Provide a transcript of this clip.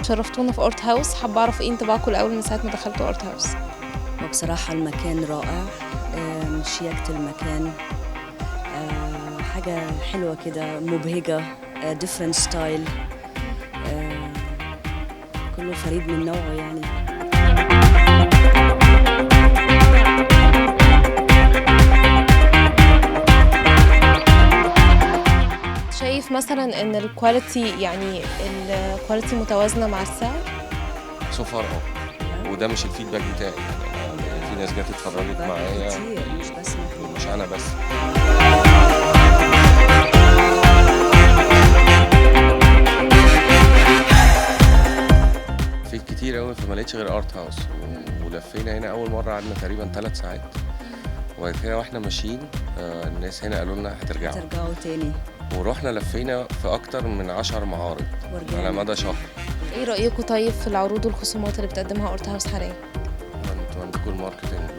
شرفتونا في أورت هاوس، حابة أعرف إيه انطباعكم الأول من ساعة ما دخلتوا أورت هاوس؟ وبصراحة المكان رائع، شياكة المكان، حاجة حلوة كده مبهجة، different style، كله فريد من نوعه يعني. شايف مثلا إن الكواليتي الكواليتي متوازنة مع السعر؟ سوفر وده مش الفيدباك بتاعي، يعني في ناس جت اتفرجت معايا كتير، مش بس مش انا بس. في كتير قوي فما لقيتش غير ارت هاوس، ولفينا هنا اول مره قعدنا تقريبا 3 ساعات، وبعد كده واحنا ماشيين الناس هنا قالوا لنا ترجعوا تاني، ورحنا لفينا في اكتر من 10 معارض على مدى شهر. إيه رأيكم طيب في العروض والخصومات اللي بتقدمها أورت هاوس حاليا؟ انتوا عندكم الماركتنج